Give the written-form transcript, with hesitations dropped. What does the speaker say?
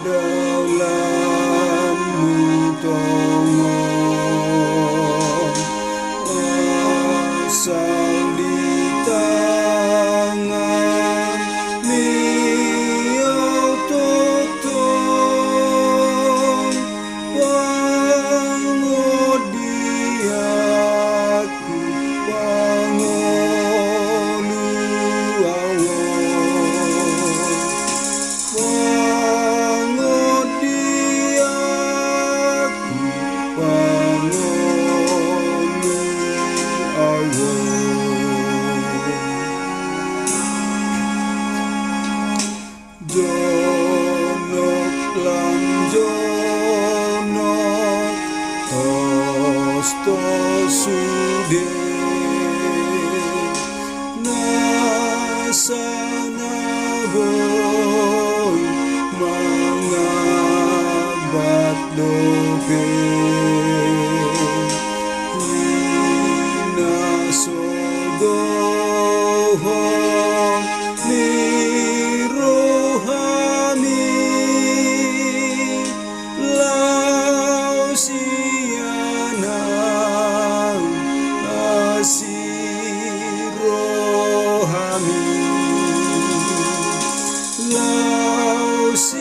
daulanmu tongo asal di tangan miau totong pangodiaku pangolu jonok lan jonok tos tosude nasana boy mangabat dope wina sogohong nirohami lausianang asirohami lausianang